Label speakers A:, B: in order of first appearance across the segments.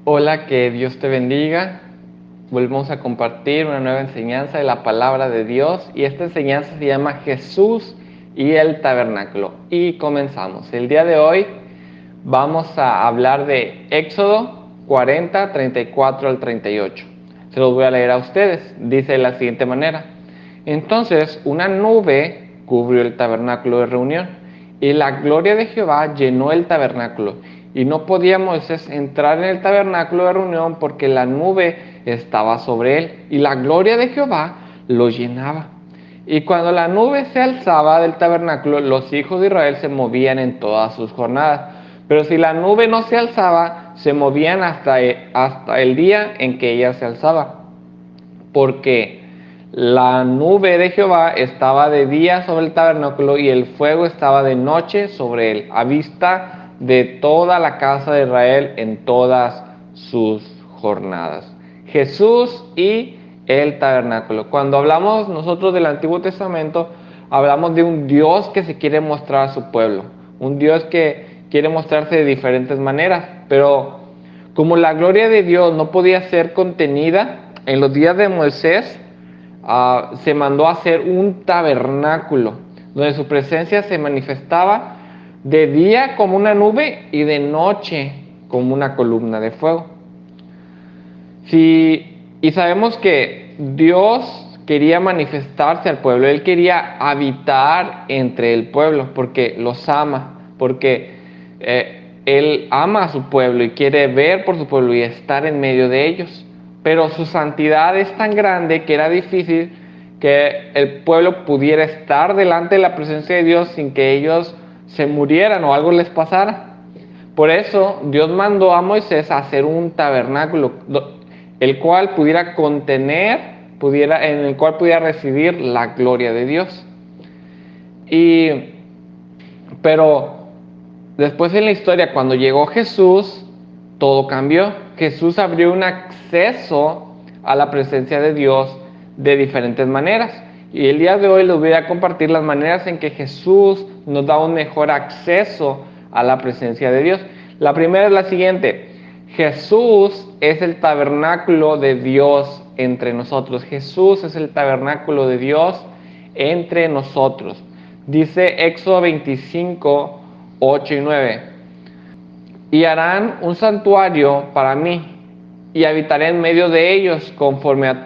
A: Hola, que Dios te bendiga. Volvemos a compartir una nueva enseñanza de la palabra de Dios y esta enseñanza se llama Jesús y el tabernáculo. Y comenzamos. El día de hoy vamos a hablar de Éxodo 40, 34 al 38. Se los voy a leer a ustedes. Dice de la siguiente manera: Entonces una nube cubrió el tabernáculo de reunión y la gloria de Jehová llenó el tabernáculo. Y no podía Moisés entrar en el tabernáculo de reunión porque la nube estaba sobre él y la gloria de Jehová lo llenaba. Y cuando la nube se alzaba del tabernáculo, los hijos de Israel se movían en todas sus jornadas. Pero si la nube no se alzaba, se movían hasta el día en que ella se alzaba. Porque la nube de Jehová estaba de día sobre el tabernáculo y el fuego estaba de noche sobre él, a vista de toda la casa de Israel en todas sus jornadas. Jesús y el tabernáculo. Cuando hablamos nosotros del Antiguo Testamento, hablamos de un Dios que se quiere mostrar a su pueblo, un Dios que quiere mostrarse de diferentes maneras, pero como la gloria de Dios no podía ser contenida, en los días de Moisés se mandó a hacer un tabernáculo, donde su presencia se manifestaba de día como una nube y de noche como una columna de fuego. Y sabemos que Dios quería manifestarse al pueblo, Él quería habitar entre el pueblo, porque los ama, porque Él ama a su pueblo y quiere ver por su pueblo y estar en medio de ellos. Pero su santidad es tan grande que era difícil que el pueblo pudiera estar delante de la presencia de Dios sin que ellos se murieran o algo les pasara. Por eso Dios mandó a Moisés a hacer un tabernáculo, el cual pudiera contener, en el cual pudiera recibir la gloria de Dios. Pero después en la historia, cuando llegó Jesús, todo cambió. Jesús abrió un acceso a la presencia de Dios de diferentes maneras. Y el día de hoy les voy a compartir las maneras en que Jesús nos da un mejor acceso a la presencia de Dios. La primera es la siguiente: Jesús es el tabernáculo de Dios entre nosotros. Jesús es el tabernáculo de Dios entre nosotros. Dice Éxodo 25, 8 y 9: Y harán un santuario para mí, y habitaré en medio de ellos, conforme a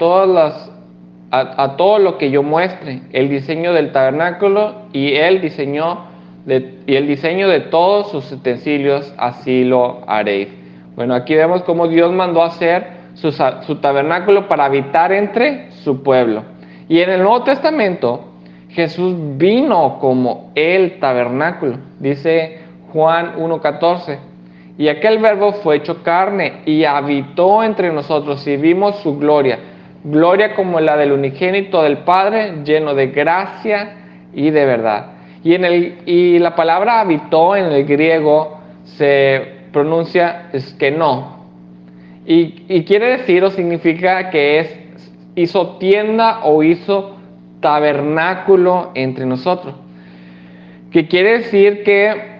A: todo lo que yo muestre. El diseño del tabernáculo y el diseño de todos sus utensilios, así lo haréis. Bueno, aquí vemos cómo Dios mandó hacer su tabernáculo para habitar entre su pueblo. Y en el Nuevo Testamento, Jesús vino como el tabernáculo. Dice Juan 1:14: Y aquel verbo fue hecho carne y habitó entre nosotros y vimos su gloria, gloria como la del unigénito del Padre, lleno de gracia y de verdad. Y la palabra habitó en el griego se pronuncia skeno, y quiere decir o significa que hizo tienda o hizo tabernáculo entre nosotros, que quiere decir que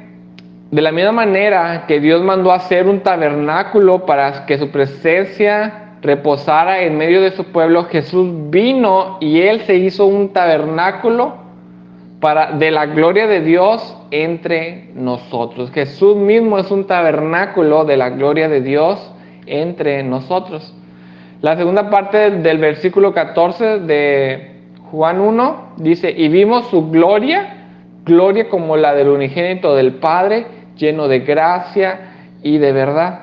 A: de la misma manera que Dios mandó a hacer un tabernáculo para que su presencia reposara en medio de su pueblo, Jesús vino y Él se hizo un tabernáculo de la gloria de Dios entre nosotros. Jesús mismo es un tabernáculo de la gloria de Dios entre nosotros. La segunda parte del versículo 14 de Juan 1 dice: Y vimos su gloria, gloria como la del unigénito del Padre, lleno de gracia y de verdad.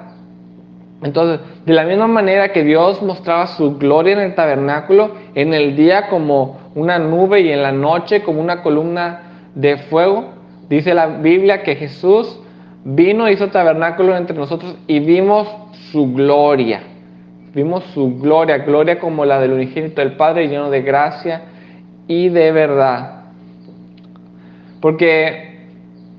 A: Entonces, de la misma manera que Dios mostraba su gloria en el tabernáculo, en el día como una nube y en la noche como una columna de fuego, dice la Biblia que Jesús vino, hizo tabernáculo entre nosotros y vimos su gloria. Vimos su gloria, gloria como la del unigénito del Padre, lleno de gracia y de verdad. Porque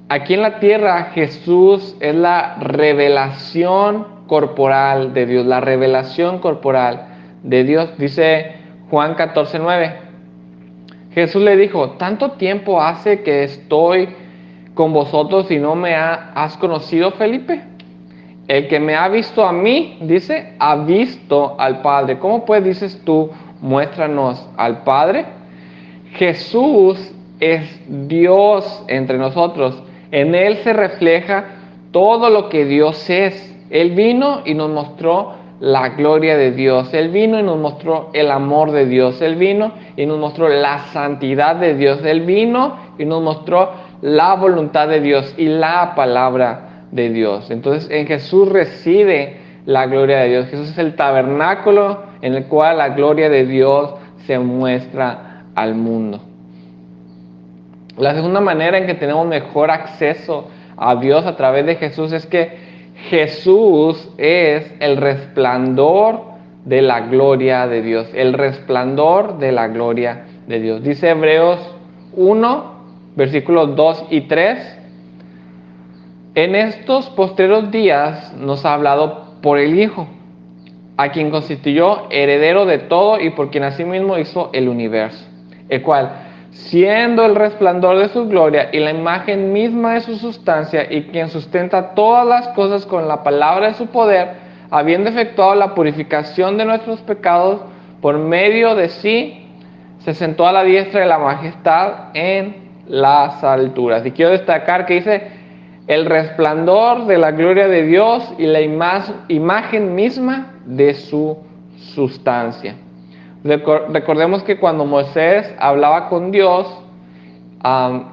A: aquí en la tierra Jesús es la revelación corporal de Dios, la revelación corporal de Dios. Dice Juan 14:9: Jesús le dijo: ¿Tanto tiempo hace que estoy con vosotros y no me has conocido, Felipe? El que me ha visto a mí, dice, ha visto al Padre. ¿Cómo pues dices tú, muéstranos al Padre? Jesús es Dios entre nosotros. En Él se refleja todo lo que Dios es. Él vino y nos mostró la gloria de Dios. Él vino y nos mostró el amor de Dios. Él vino y nos mostró la santidad de Dios. Él vino y nos mostró la voluntad de Dios y la palabra de Dios. Entonces en Jesús reside la gloria de Dios. Jesús es el tabernáculo en el cual la gloria de Dios se muestra al mundo. La segunda manera en que tenemos mejor acceso a Dios a través de Jesús es que Jesús es el resplandor de la gloria de Dios, el resplandor de la gloria de Dios. Dice Hebreos 1, versículos 2 y 3. En estos postreros días nos ha hablado por el Hijo, a quien constituyó heredero de todo y por quien asimismo hizo el universo, el cual, siendo el resplandor de su gloria y la imagen misma de su sustancia, y quien sustenta todas las cosas con la palabra de su poder, habiendo efectuado la purificación de nuestros pecados por medio de sí, se sentó a la diestra de la majestad en las alturas. Y quiero destacar que dice el resplandor de la gloria de Dios y la imagen misma de su sustancia. Recordemos que cuando Moisés hablaba con Dios,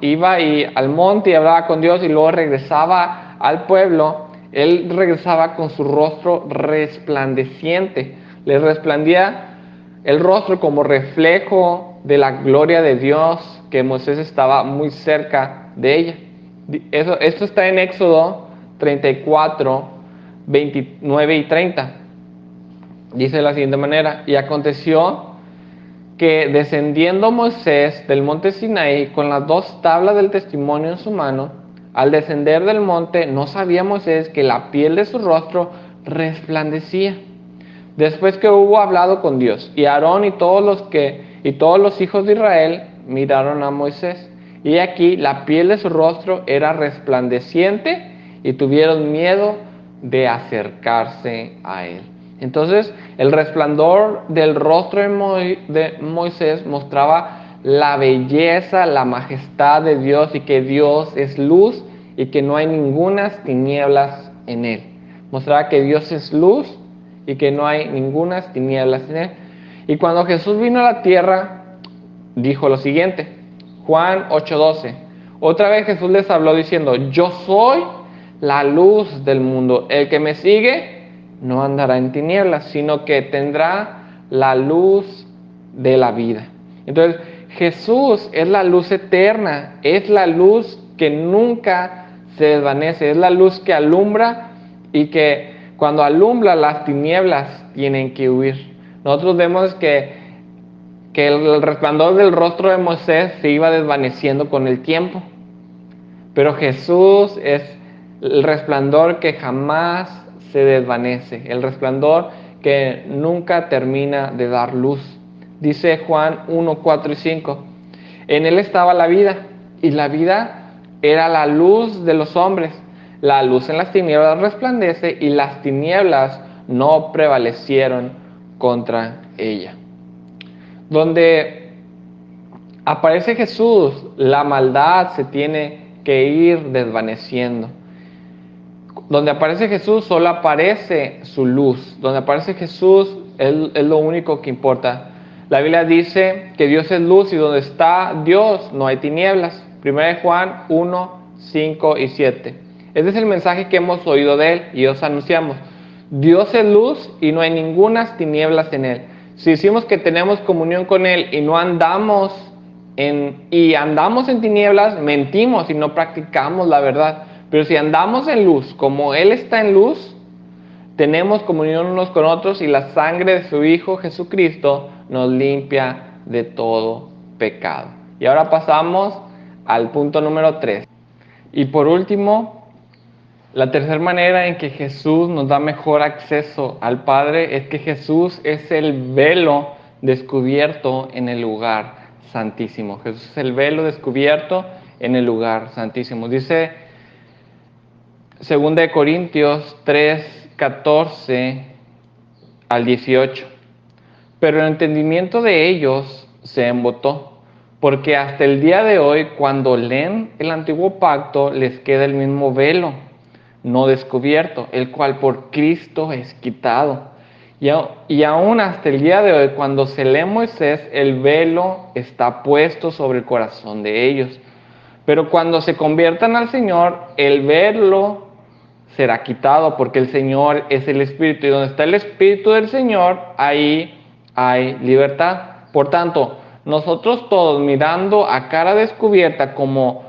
A: iba al monte y hablaba con Dios y luego regresaba al pueblo, él regresaba con su rostro resplandeciente. Le resplandecía el rostro como reflejo de la gloria de Dios, que Moisés estaba muy cerca de ella. Esto está en Éxodo 34, 29 y 30. Dice de la siguiente manera: y aconteció que descendiendo Moisés del monte Sinaí con las 2 tablas del testimonio en su mano, al descender del monte no sabía Moisés que la piel de su rostro resplandecía. Después que hubo hablado con Dios, y Aarón y todos los hijos de Israel miraron a Moisés, y aquí la piel de su rostro era resplandeciente, y tuvieron miedo de acercarse a él. Entonces, el resplandor del rostro de Moisés mostraba la belleza, la majestad de Dios, y que Dios es luz y que no hay ningunas tinieblas en él. Mostraba que Dios es luz y que no hay ningunas tinieblas en él. Y cuando Jesús vino a la tierra, dijo lo siguiente, Juan 8:12. Otra vez Jesús les habló diciendo: yo soy la luz del mundo. El que me sigue no andará en tinieblas, sino que tendrá la luz de la vida. Entonces, Jesús es la luz eterna, es la luz que nunca se desvanece, es la luz que alumbra y que cuando alumbra las tinieblas tienen que huir. Nosotros vemos que el resplandor del rostro de Moisés se iba desvaneciendo con el tiempo, pero Jesús es el resplandor que jamás se desvanece, el resplandor que nunca termina de dar luz. Dice Juan 1, 4 y 5, en él estaba la vida, y la vida era la luz de los hombres. La luz en las tinieblas resplandece, y las tinieblas no prevalecieron contra ella. Donde aparece Jesús, la maldad se tiene que ir desvaneciendo. Donde aparece Jesús, solo aparece su luz. Donde aparece Jesús es lo único que importa. La Biblia dice que Dios es luz, y donde está Dios no hay tinieblas. 1 Juan 1, 5 y 7. Este es el mensaje que hemos oído de Él y os anunciamos. Dios es luz y no hay ningunas tinieblas en Él. Si decimos que tenemos comunión con Él y andamos en tinieblas, mentimos y no practicamos la verdad. Pero si andamos en luz, como Él está en luz, tenemos comunión unos con otros, y la sangre de su Hijo Jesucristo nos limpia de todo pecado. Y ahora pasamos al punto número 3. Y por último, la tercera manera en que Jesús nos da mejor acceso al Padre es que Jesús es el velo descubierto en el lugar santísimo. Jesús es el velo descubierto en el lugar santísimo. Dice Segunda de Corintios 3, 14 al 18. Pero el entendimiento de ellos se embotó, porque hasta el día de hoy, cuando leen el antiguo pacto, les queda el mismo velo, no descubierto, el cual por Cristo es quitado. Y aún hasta el día de hoy, cuando se lee Moisés, el velo está puesto sobre el corazón de ellos. Pero cuando se conviertan al Señor, el velo será quitado, porque el Señor es el Espíritu, y donde está el Espíritu del Señor, ahí hay libertad. Por tanto, nosotros todos, mirando a cara descubierta como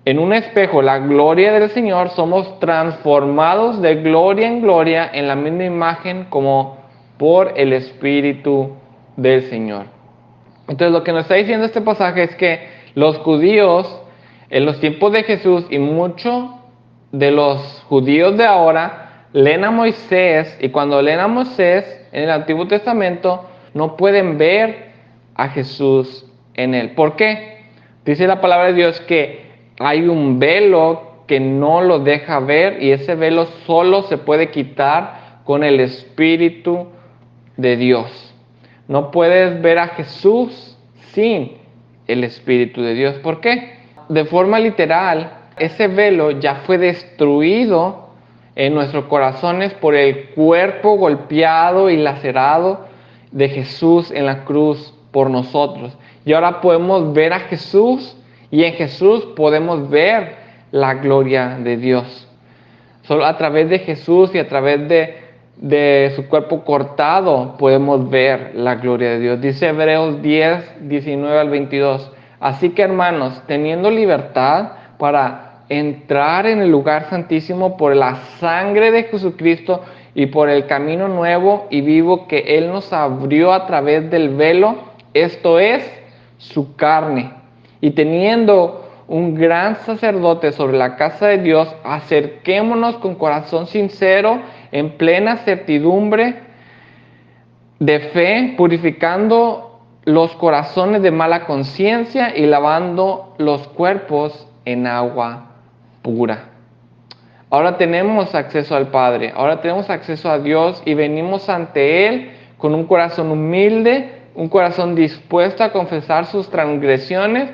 A: en un espejo la gloria del Señor, somos transformados de gloria en gloria en la misma imagen como por el Espíritu del Señor. Entonces, lo que nos está diciendo este pasaje es que los judíos en los tiempos de Jesús y muchos de los judíos de ahora leen a Moisés, y cuando leen a Moisés en el Antiguo Testamento no pueden ver a Jesús en él. ¿Por qué? Dice la palabra de Dios que hay un velo que no lo deja ver, y ese velo solo se puede quitar con el Espíritu de Dios. No puedes ver a Jesús sin el Espíritu de Dios. ¿Por qué? De forma literal, ese velo ya fue destruido en nuestros corazones por el cuerpo golpeado y lacerado de Jesús en la cruz por nosotros. Y ahora podemos ver a Jesús, y en Jesús podemos ver la gloria de Dios. Solo a través de Jesús y a través de su cuerpo cortado podemos ver la gloria de Dios. Dice Hebreos 10, 19 al 22. Así que, hermanos, teniendo libertad para entrar en el lugar santísimo por la sangre de Jesucristo y por el camino nuevo y vivo que Él nos abrió a través del velo, esto es, su carne. Y teniendo un gran sacerdote sobre la casa de Dios, acerquémonos con corazón sincero, en plena certidumbre de fe, purificando los corazones de mala conciencia y lavando los cuerpos en agua pura. Ahora tenemos acceso al Padre, ahora tenemos acceso a Dios, y venimos ante Él con un corazón humilde, un corazón dispuesto a confesar sus transgresiones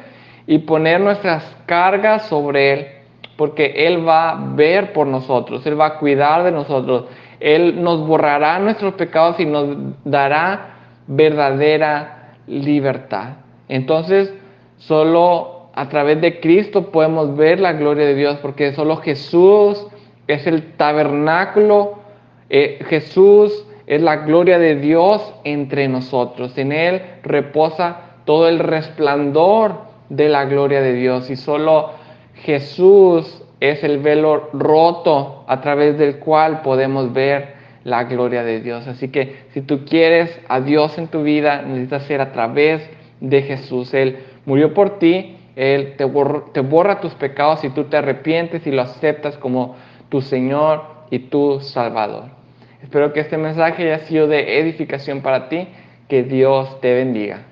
A: y poner nuestras cargas sobre Él, porque Él va a ver por nosotros, Él va a cuidar de nosotros, Él nos borrará nuestros pecados y nos dará verdadera libertad. Entonces, solo a través de Cristo podemos ver la gloria de Dios, porque solo Jesús es el tabernáculo, Jesús es la gloria de Dios entre nosotros. En Él reposa todo el resplandor de la gloria de Dios, y solo Jesús es el velo roto a través del cual podemos ver la gloria de Dios. Así que si tú quieres a Dios en tu vida, necesitas ser a través de Jesús. Él murió por ti, Él te borra tus pecados si tú te arrepientes y lo aceptas como tu Señor y tu Salvador. Espero que este mensaje haya sido de edificación para ti. Que Dios te bendiga.